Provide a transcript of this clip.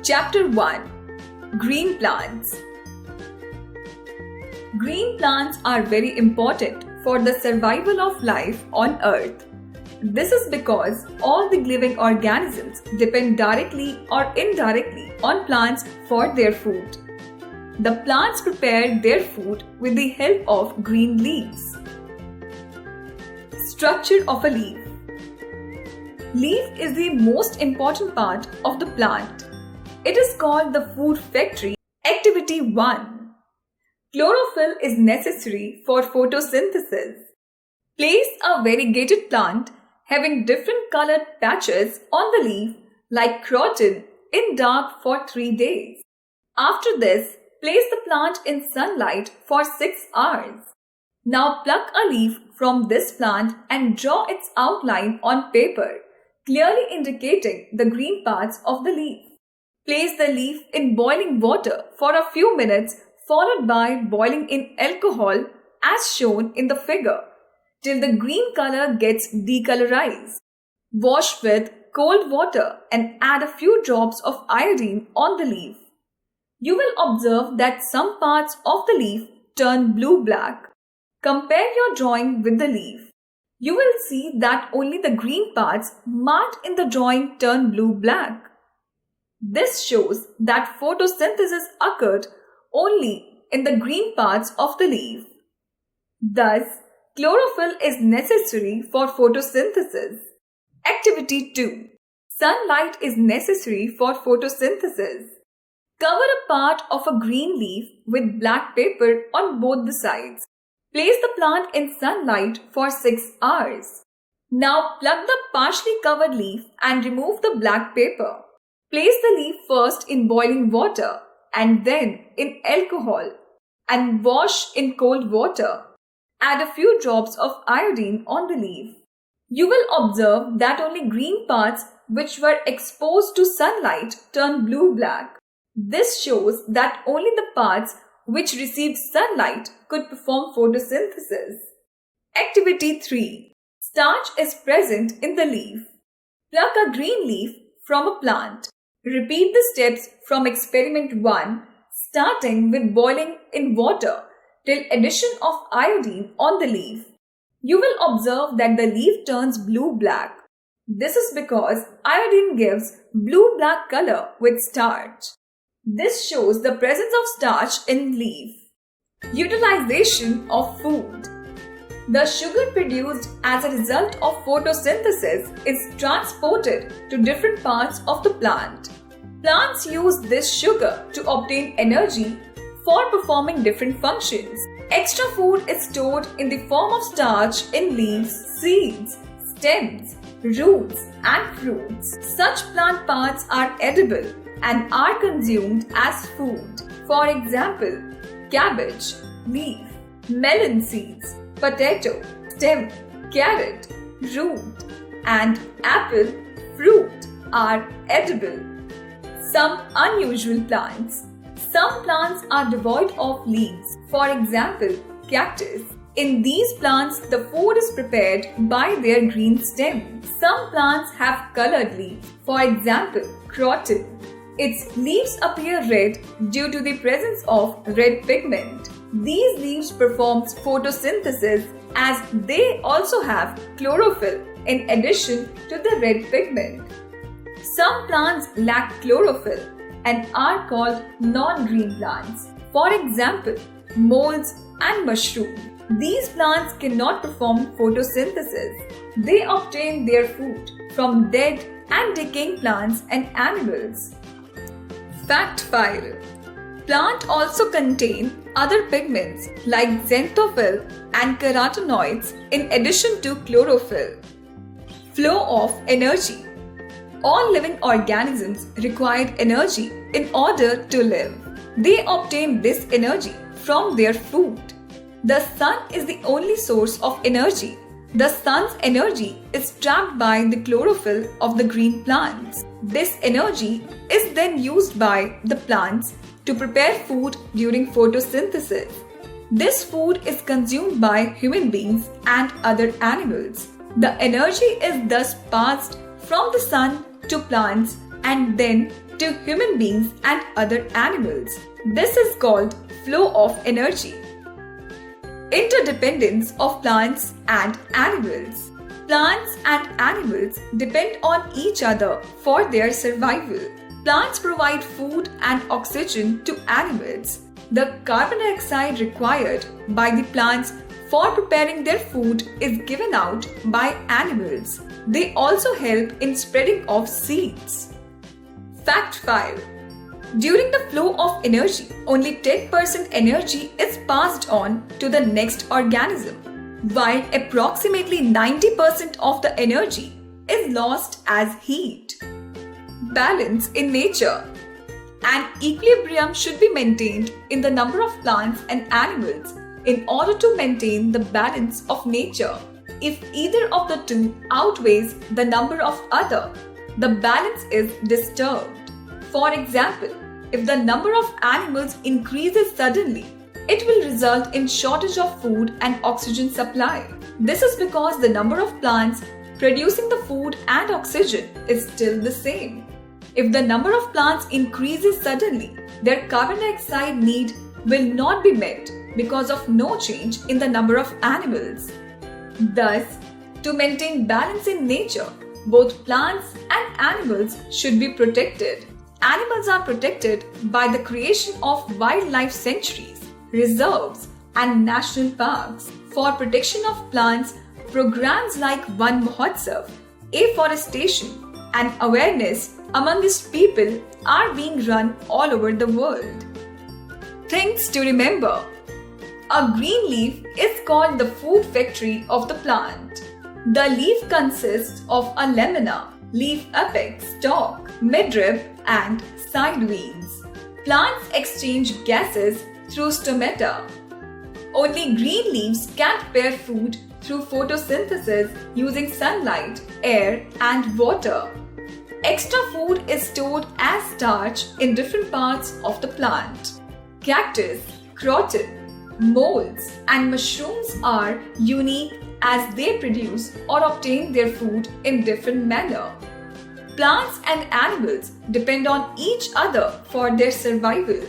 Chapter 1. Green Plants. Green plants are very important for the survival of life on Earth. This is because all the living organisms depend directly or indirectly on plants for their food. The plants prepare their food with the help of green leaves. Structure of a leaf. Leaf is the most important part of the plant. It is called the food factory. Activity 1. Chlorophyll is necessary for photosynthesis. Place a variegated plant having different colored patches on the leaf like croton in dark for 3 days. After this, place the plant in sunlight for 6 hours. Now pluck a leaf from this plant and draw its outline on paper, clearly indicating the green parts of the leaf. Place the leaf in boiling water for a few minutes, followed by boiling in alcohol as shown in the figure, till the green color gets decolorized. Wash with cold water and add a few drops of iodine on the leaf. You will observe that some parts of the leaf turn blue-black. Compare your drawing with the leaf. You will see that only the green parts marked in the drawing turn blue-black. This shows that photosynthesis occurred only in the green parts of the leaf. Thus, chlorophyll is necessary for photosynthesis. Activity 2. Sunlight is necessary for photosynthesis. Cover a part of a green leaf with black paper on both the sides. Place the plant in sunlight for 6 hours. Now pluck the partially covered leaf and remove the black paper. Place the leaf first in boiling water and then in alcohol and wash in cold water. Add a few drops of iodine on the leaf. You will observe that only green parts which were exposed to sunlight turn blue-black. This shows that only the parts which received sunlight could perform photosynthesis. Activity 3. Starch is present in the leaf. Pluck a green leaf from a plant. Repeat the steps from experiment 1, starting with boiling in water till addition of iodine on the leaf. You will observe that the leaf turns blue-black. This is because iodine gives blue-black color with starch. This shows the presence of starch in leaf. Utilization of food. The sugar produced as a result of photosynthesis is transported to different parts of the plant. Plants use this sugar to obtain energy for performing different functions. Extra food is stored in the form of starch in leaves, seeds, stems, roots, and fruits. Such plant parts are edible and are consumed as food. For example, cabbage, leaf, melon seeds, potato, stem, carrot, root, and apple, fruit are edible. Some unusual plants. Some plants are devoid of leaves. For example, cactus. In these plants, the food is prepared by their green stem. Some plants have colored leaves. For example, croton. Its leaves appear red due to the presence of red pigment. These leaves perform photosynthesis as they also have chlorophyll in addition to the red pigment. Some plants lack chlorophyll and are called non-green plants. For example, molds and mushrooms. These plants cannot perform photosynthesis. They obtain their food from dead and decaying plants and animals. Fact 5. Plants also contain other pigments like xanthophyll and carotenoids in addition to chlorophyll. Flow of energy. All living organisms require energy in order to live. They obtain this energy from their food. The sun is the only source of energy. The sun's energy is trapped by the chlorophyll of the green plants. This energy is then used by the plants to prepare food during photosynthesis. This food is consumed by human beings and other animals. The energy is thus passed from the sun to plants and then to human beings and other animals. This is called flow of energy. Interdependence of plants and animals. Plants and animals depend on each other for their survival. Plants provide food and oxygen to animals. The carbon dioxide required by the plants for preparing their food is given out by animals. They also help in spreading of seeds. Fact 5. During the flow of energy, only 10% energy is passed on to the next organism, while approximately 90% of the energy is lost as heat. Balance in nature. An equilibrium should be maintained in the number of plants and animals in order to maintain the balance of nature. If either of the two outweighs the number of other, the balance is disturbed. For example, if the number of animals increases suddenly, it will result in shortage of food and oxygen supply. This is because the number of plants producing the food and oxygen is still the same. If the number of plants increases suddenly, their carbon dioxide need will not be met because of no change in the number of animals. Thus, to maintain balance in nature, both plants and animals should be protected. Animals are protected by the creation of wildlife sanctuaries, reserves, and national parks. For protection of plants, programs like Van Mahotsav, afforestation, and awareness among its people are being run all over the world. Things to remember. A green leaf is called the food factory of the plant. The leaf consists of a lamina, leaf apex, stalk, midrib, and side veins. Plants exchange gases through stomata. Only green leaves can prepare food through photosynthesis using sunlight, air, and water. Extra food is stored as starch in different parts of the plant. Cactus, croton, molds, and mushrooms are unique as they produce or obtain their food in different manner. Plants and animals depend on each other for their survival.